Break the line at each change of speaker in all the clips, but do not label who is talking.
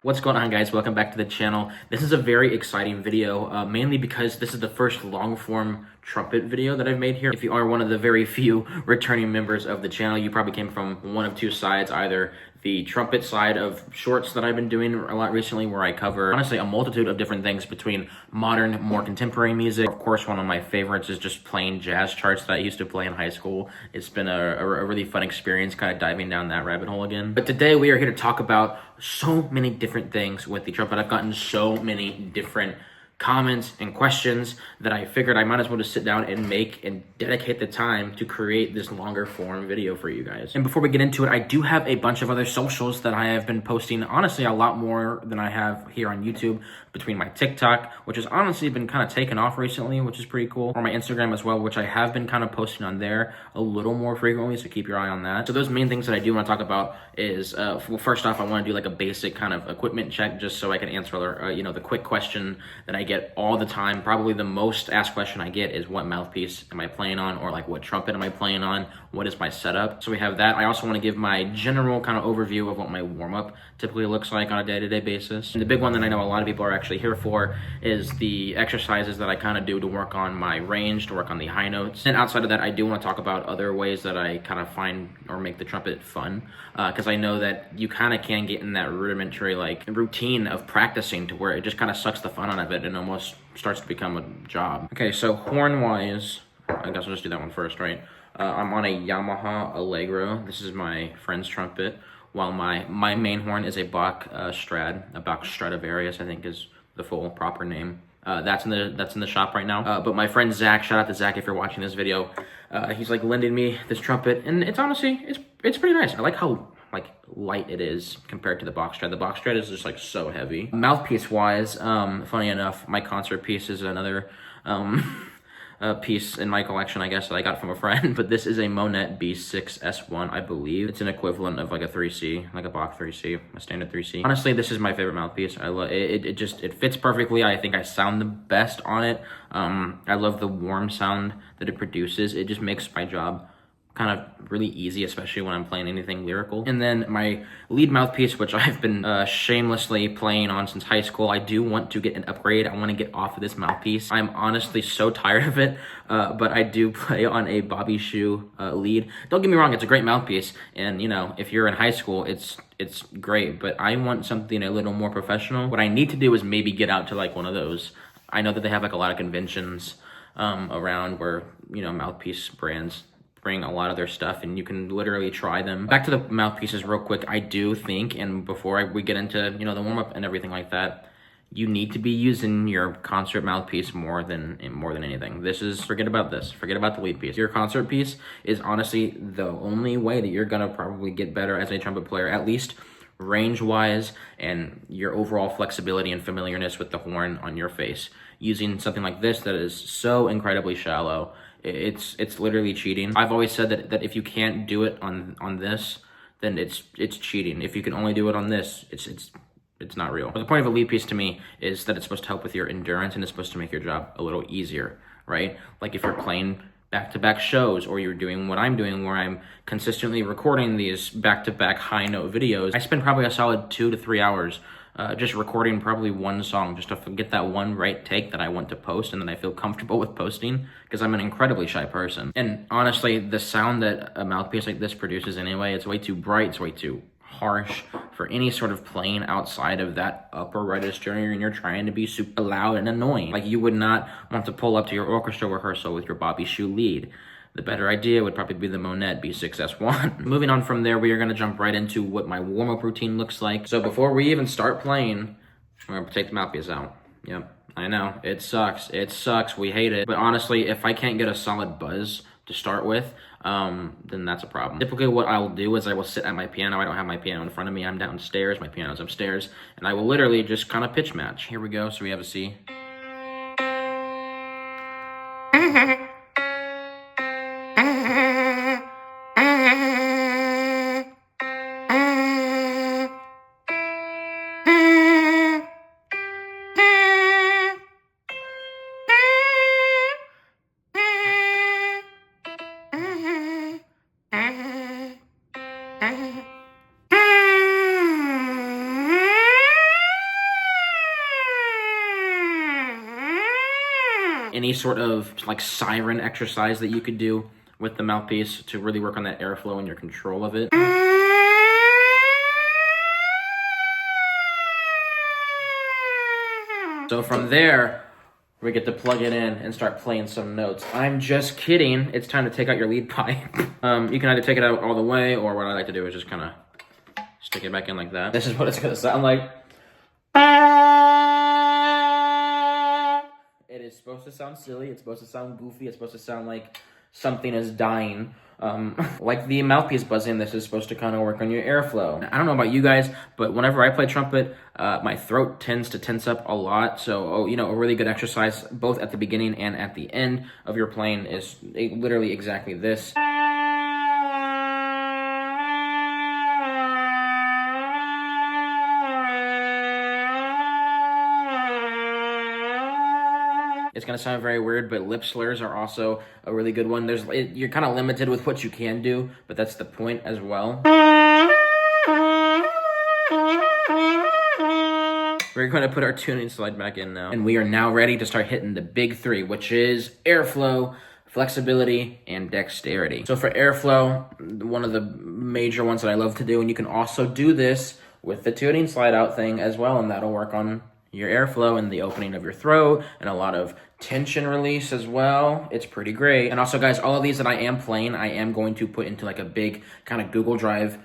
What's going on, guys? Welcome back to the channel. This is a very exciting video, mainly because this is the first long-form trumpet video that I've made here. If you are one of the very few returning members of the channel, you probably came from one of two sides, either the trumpet side of shorts that I've been doing a lot recently, where I cover, honestly, a multitude of different things between modern, more contemporary music. Of course, one of my favorites is just plain jazz charts that I used to play in high school. It's been a really fun experience kind of diving down that rabbit hole again. But today we are here to talk about so many different things with the trumpet. I've gotten so many different comments and questions that I figured I might as well just sit down and make and dedicate the time to create this longer form video for you guys. And before we get into it, I do have a bunch of other socials that I have been posting, honestly, a lot more than I have here on YouTube, between my TikTok, which has honestly been kind of taken off recently, which is pretty cool, or my Instagram as well, which I have been kind of posting on there a little more frequently, so keep your eye on that. So those main things that I do want to talk about is, well, first off, I want to do like a basic kind of equipment check just so I can answer, the quick question that I get all the time. Probably the most asked question I get is, what mouthpiece am I playing on, or like what trumpet am I playing on? What is my setup? So we have that. I also want to give my general kind of overview of what my warm-up typically looks like on a day-to-day basis. And the big one that I know a lot of people are actually here for is the exercises that I kind of do to work on my range, to work on the high notes. And outside of that, I do want to talk about other ways that I kind of find or make the trumpet fun, because I know that you kind of can get in that rudimentary like routine of practicing to where it just kind of sucks the fun out of it and almost starts to become a job. Okay, so horn-wise, I guess I'll just do that one first, right? I'm on a Yamaha Allegro. This is my friend's trumpet, while my main horn is a Bach Strad, a Bach Stradivarius, I think is the full proper name. That's in the shop right now. But my friend Zach, shout out to Zach if you're watching this video, he's like lending me this trumpet, and it's honestly, it's pretty nice. I like how like light it is compared to the Bach Strad. The Bach Strad is just like so heavy. Mouthpiece wise, funny enough, my concert piece is another piece in my collection, I guess, that I got from a friend, but this is a Monet B6S1, I believe. It's an equivalent of like a 3C, like a Bach 3C, a standard 3C. Honestly, this is my favorite mouthpiece. I love it. It fits perfectly. I think I sound the best on it. I love the warm sound that it produces. It just makes my job kind of really easy, especially when I'm playing anything lyrical. And then my lead mouthpiece, which I've been shamelessly playing on since high school, I do want to get an upgrade. I want to get off of this mouthpiece. I'm honestly so tired of it, but I do play on a Bobby Shoe lead. Don't get me wrong, it's a great mouthpiece, and you know, if you're in high school, it's great, but I want something a little more professional. What I need to do is maybe get out to like one of those. I know that they have like a lot of conventions around where, you know, mouthpiece brands bring a lot of their stuff and you can literally try them. Back to the mouthpieces real quick, I do think, and before we get into, you know, the warm-up and everything like that, you need to be using your concert mouthpiece more than anything. This is, forget about this, forget about the lead piece. Your concert piece is honestly the only way that you're gonna probably get better as a trumpet player, at least range-wise, and your overall flexibility and familiarness with the horn on your face. Using something like this that is so incredibly shallow, it's literally cheating. I've always said that if you can't do it on this, then it's cheating. If you can only do it on this, it's not real. But the point of a lead piece to me is that it's supposed to help with your endurance and it's supposed to make your job a little easier, right? Like if you're playing back-to-back shows, or you're doing what I'm doing where I'm consistently recording these back-to-back high note videos, I spend probably a solid 2 to 3 hours just recording probably one song just to get that one right take that I want to post and that I feel comfortable with posting, because I'm an incredibly shy person. And honestly, the sound that a mouthpiece like this produces anyway, it's way too bright, it's way too harsh for any sort of playing outside of that upper register, and you're trying to be super loud and annoying. Like, you would not want to pull up to your orchestra rehearsal with your Bobby Shoe lead. The better idea would probably be the Monet B6S1. Moving on from there, we are going to jump right into what my warm-up routine looks like. So before we even start playing, I'm going to take the mouthpiece out. Yep, I know, it sucks. It sucks, we hate it. But honestly, if I can't get a solid buzz to start with, then that's a problem. Typically what I will do is I will sit at my piano. I don't have my piano in front of me. I'm downstairs, my piano's upstairs, and I will literally just kind of pitch match. Here we go, so we have a C. any sort of like siren exercise that you could do with the mouthpiece to really work on that airflow and your control of it. So from there, we get to plug it in and start playing some notes. I'm just kidding. It's time to take out your lead pipe. You can either take it out all the way, or what I like to do is just kind of stick it back in like that. This is what it's gonna sound like. It is supposed to sound silly. It's supposed to sound goofy. It's supposed to sound like something is dying. Like the mouthpiece buzzing, this is supposed to kind of work on your airflow. I don't know about you guys, but whenever I play trumpet, my throat tends to tense up a lot. So, you know, a really good exercise, both at the beginning and at the end of your playing, is literally exactly this. It's gonna sound very weird, but lip slurs are also a really good one. You're kind of limited with what you can do, but that's the point as well. We're gonna put our tuning slide back in now, and we are now ready to start hitting the big three, which is airflow, flexibility, and dexterity. So for airflow, one of the major ones that I love to do, and you can also do this with the tuning slide out thing as well, and that'll work on your airflow and the opening of your throat and a lot of tension release as well. It's pretty great. And also, guys, all of these that I am playing, I am going to put into like a big kind of Google Drive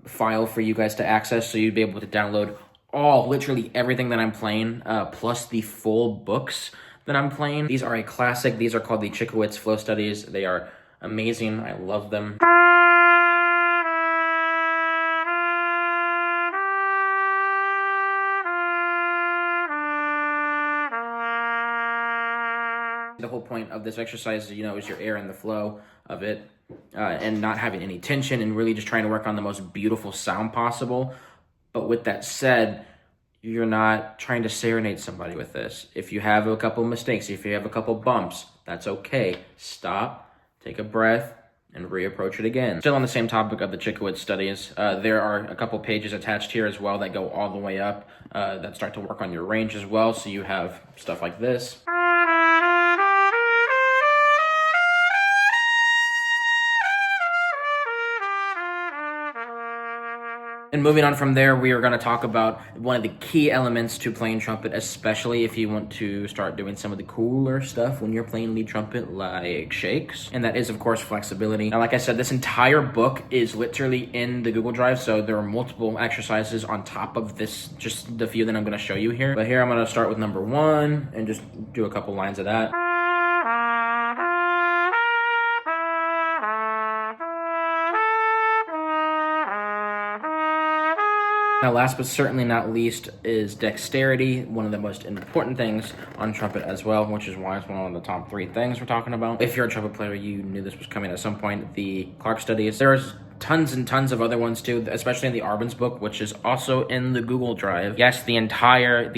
file for you guys to access, so you'd be able to download literally everything that I'm playing, plus the full books that I'm playing. These are a classic. These are called the Chicowitz flow studies. They are amazing. I love them. The whole point of this exercise, you know, is your air and the flow of it, and not having any tension, and really just trying to work on the most beautiful sound possible. But with that said, you're not trying to serenade somebody with this. If you have a couple mistakes, if you have a couple bumps, that's okay. Stop, take a breath, and reapproach it again. Still on the same topic of the Chicowitz studies, there are a couple pages attached here as well that go all the way up, that start to work on your range as well. So you have stuff like this. And moving on from there, we are going to talk about one of the key elements to playing trumpet, especially if you want to start doing some of the cooler stuff when you're playing lead trumpet, like shakes. And that is, of course, flexibility. Now, like I said, this entire book is literally in the Google Drive, so there are multiple exercises on top of this, just the few that I'm going to show you here. But here I'm going to start with number 1 and just do a couple lines of that. Now, last but certainly not least is dexterity, one of the most important things on trumpet as well, which is why it's one of the top 3 things we're talking about. If you're a trumpet player, you knew this was coming at some point, the Clarke studies. There's tons and tons of other ones too, especially in the Arbon's book, which is also in the Google Drive. Yes, the entire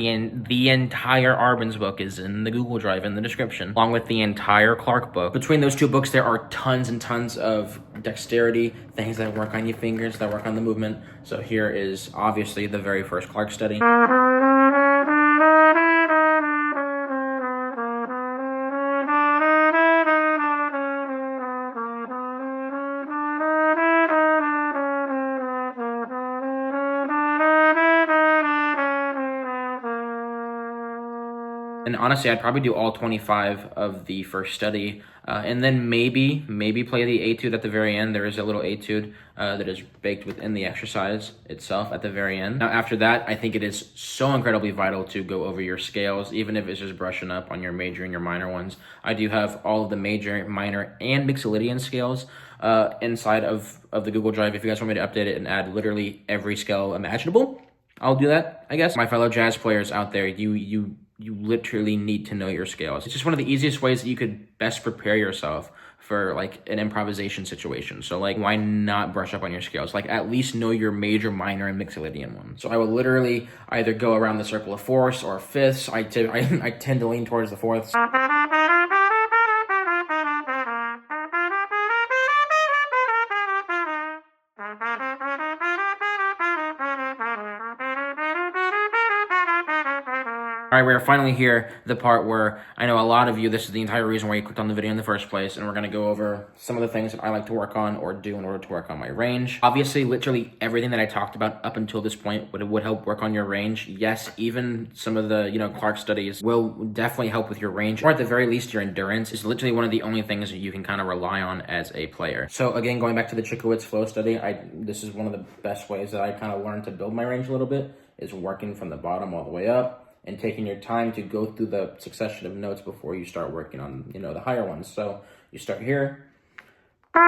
Arbon's book is in the Google Drive in the description, along with the entire Clarke book. Between those 2 books, there are tons and tons of dexterity, things that work on your fingers, that work on the movement. So here is obviously the very first Clarke study. And honestly, I'd probably do all 25 of the first study, and then maybe play the etude at the very end. There is a little etude that is baked within the exercise itself at the very end. Now, after that, I think it is so incredibly vital to go over your scales, even if it's just brushing up on your major and your minor ones. I do have all of the major, minor, and mixolydian scales inside of the Google Drive. If you guys want me to update it and add literally every scale imaginable, I'll do that, I guess. My fellow jazz players out there, you literally need to know your scales. It's just one of the easiest ways that you could best prepare yourself for like an improvisation situation. So like, why not brush up on your scales? Like, at least know your major, minor, and mixolydian ones. So I will literally either go around the circle of fourths or fifths. I tend to lean towards the fourths. All right, we're finally here, the part where I know a lot of you, this is the entire reason why you clicked on the video in the first place, and we're gonna go over some of the things that I like to work on or do in order to work on my range. Obviously, literally everything that I talked about up until this point would help work on your range. Yes, even some of the, Clarke studies will definitely help with your range, or at the very least, your endurance is literally one of the only things that you can kind of rely on as a player. So again, going back to the Chicowitz flow study, this is one of the best ways that I kind of learned to build my range a little bit, is working from the bottom all the way up and taking your time to go through the succession of notes before you start working on, the higher ones. So you start here. And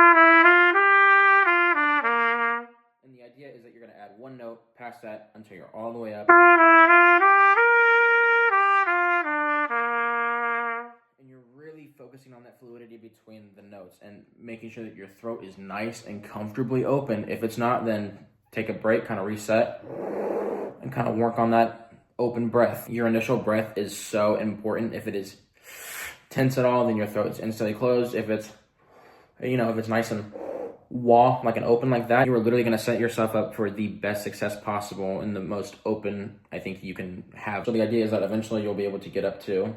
the idea is that you're gonna add one note past that until you're all the way up. And you're really focusing on that fluidity between the notes and making sure that your throat is nice and comfortably open. If it's not, then take a break, kind of reset, and kind of work on that open breath. Your initial breath is so important. If it is tense at all, then your throat is instantly closed. If it's, if it's nice and like an open like that, you are literally going to set yourself up for the best success possible and the most open I think you can have. So the idea is that eventually you'll be able to get up to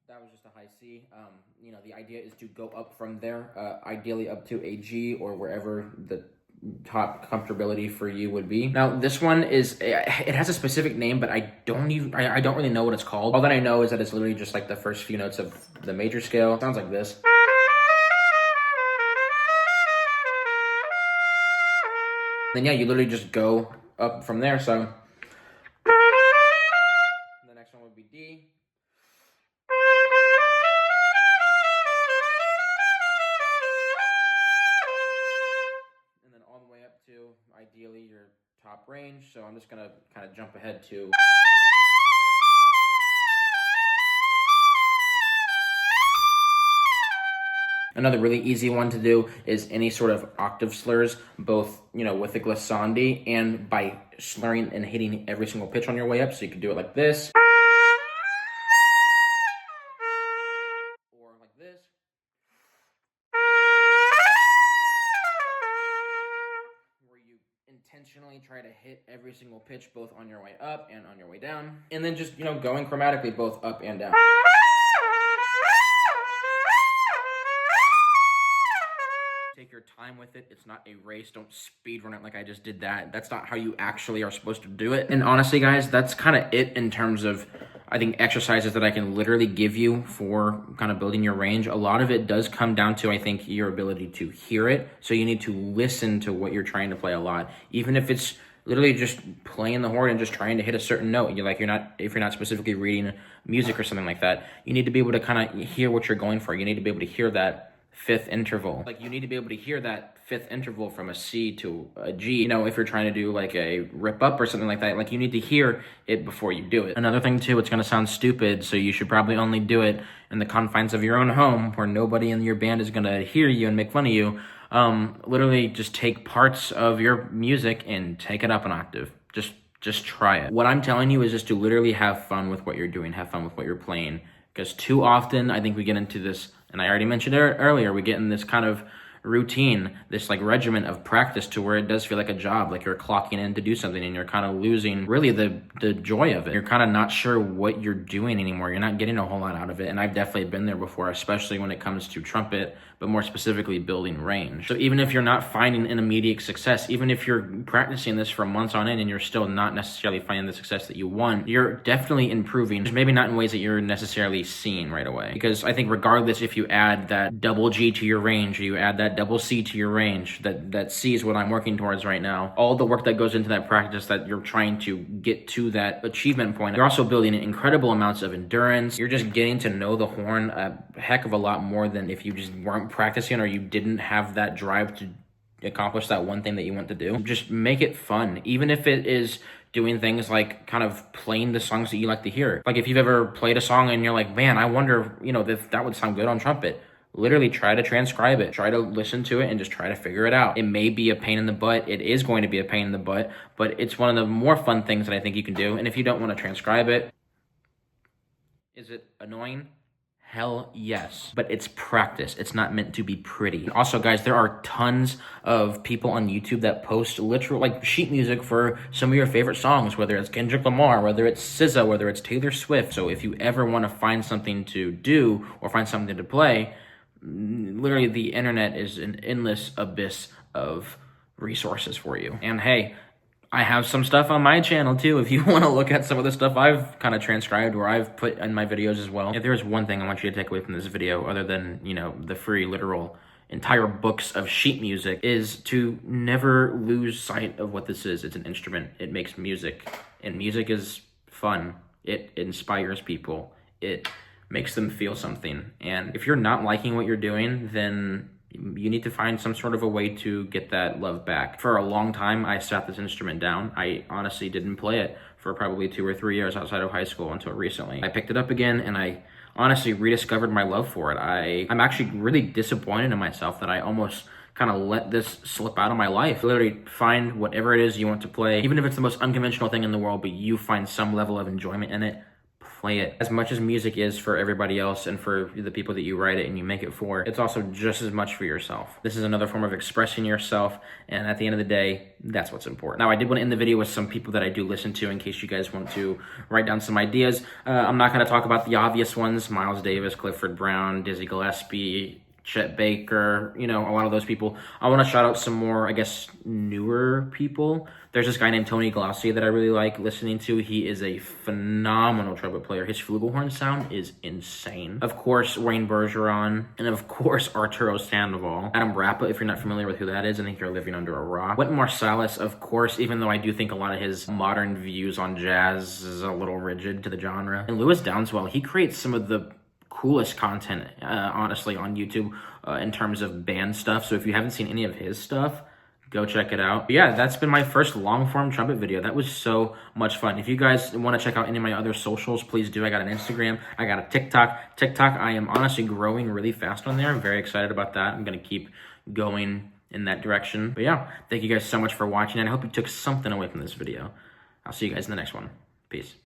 that was just a high C. The idea is to go up from there, ideally up to a G or wherever the top comfortability for you would be. Now, this one it has a specific name, but I don't really know what it's called. All that I know is that it's literally just like the first few notes of the major scale. It sounds like this. Then yeah, you literally just go up from there. So the next one would be D. To ideally your top range. So I'm just gonna kind of jump ahead to another really easy one to do is any sort of octave slurs, both with a glissandi and by slurring and hitting every single pitch on your way up. So you could do it like this or like this. Intentionally try to hit every single pitch both on your way up and on your way down, and then just going chromatically both up and down. Take your time with it. It's not a race. Don't speed run it like I just did that. That's not how you actually are supposed to do it. And honestly, guys, that's kind of it in terms of, I think, exercises that I can literally give you for kind of building your range. A lot of it does come down to, I think, your ability to hear it. So you need to listen to what you're trying to play a lot. Even if it's literally just playing the horn and just trying to hit a certain note. If you're not specifically reading music or something like that, you need to be able to kind of hear what you're going for. You need to be able to hear that fifth interval. Like, you need to be able to hear that fifth interval from a C to a G. If you're trying to do like a rip up or something like that, like you need to hear it before you do it. Another thing too, it's gonna sound stupid, so you should probably only do it in the confines of your own home where nobody in your band is gonna hear you and make fun of you. Literally just take parts of your music and take it up an octave. Just try it. What I'm telling you is just to literally have fun with what you're doing, have fun with what you're playing. Because too often, I think we get into this, and I already mentioned it earlier, we get in this kind of routine, this like regimen of practice to where it does feel like a job, like you're clocking in to do something and you're kind of losing really the joy of it. You're kind of not sure what you're doing anymore. You're not getting a whole lot out of it. And I've definitely been there before, especially when it comes to trumpet, but more specifically building range. So even if you're not finding an immediate success, even if you're practicing this for months on end and you're still not necessarily finding the success that you want, you're definitely improving. Just maybe not in ways that you're necessarily seeing right away. Because I think regardless if you add that double G to your range, or you add that double C to your range, that C is what I'm working towards right now. All the work that goes into that practice that you're trying to get to that achievement point, you're also building incredible amounts of endurance. You're just getting to know the horn a heck of a lot more than if you just weren't practicing or you didn't have that drive to accomplish that one thing that you want to do. Just make it fun, even if it is doing things like kind of playing the songs that you like to hear. Like if you've ever played a song and you're like, man, I wonder, if that would sound good on trumpet. Literally try to transcribe it, try to listen to it, and just try to figure it out. It may be a pain in the butt. It is going to be a pain in the butt, but it's one of the more fun things that I think you can do. And if you don't want to transcribe it, is it annoying? Hell yes. But it's practice. It's not meant to be pretty. Also, guys, there are tons of people on YouTube that post literal, like, sheet music for some of your favorite songs, whether it's Kendrick Lamar, whether it's SZA, whether it's Taylor Swift. So if you ever want to find something to do or find something to play, literally the internet is an endless abyss of resources for you. And hey, I have some stuff on my channel too, if you want to look at some of the stuff I've kind of transcribed or I've put in my videos as well. If there's one thing I want you to take away from this video, other than, you know, the free literal entire books of sheet music, is to never lose sight of what this is. It's an instrument. It makes music, and music is fun. It inspires people. It makes them feel something. And if you're not liking what you're doing, then you need to find some sort of a way to get that love back. For a long time, I sat this instrument down. I honestly didn't play it for probably 2 or 3 years outside of high school until recently. I picked it up again, and I honestly rediscovered my love for it. I'm actually really disappointed in myself that I almost kind of let this slip out of my life. Literally find whatever it is you want to play, even if it's the most unconventional thing in the world, but you find some level of enjoyment in it. Play it. As much as music is for everybody else and for the people that you write it and you make it for, it's also just as much for yourself. This is another form of expressing yourself, and at the end of the day, that's what's important. Now, I did want to end the video with some people that I do listen to in case you guys want to write down some ideas. I'm not going to talk about the obvious ones: Miles Davis, Clifford Brown, Dizzy Gillespie, Chet Baker, you know, a lot of those people. I want to shout out some more, I guess, newer people. There's this guy named Tony Glossier that I really like listening to. He is a phenomenal trumpet player. His flugelhorn sound is insane. Of course, Wayne Bergeron, and of course, Arturo Sandoval. Adam Rappa, if you're not familiar with who that is, I think you're living under a rock. Wynton Marsalis, of course, even though I do think a lot of his modern views on jazz is a little rigid to the genre. And Louis Downswell, he creates some of the coolest content, honestly, on YouTube in terms of band stuff. So if you haven't seen any of his stuff, go check it out. But yeah, that's been my first long-form trumpet video. That was so much fun. If you guys want to check out any of my other socials, please do. I got an Instagram. I got a TikTok. TikTok, I am honestly growing really fast on there. I'm very excited about that. I'm going to keep going in that direction. But yeah, thank you guys so much for watching, and I hope you took something away from this video. I'll see you guys in the next one. Peace.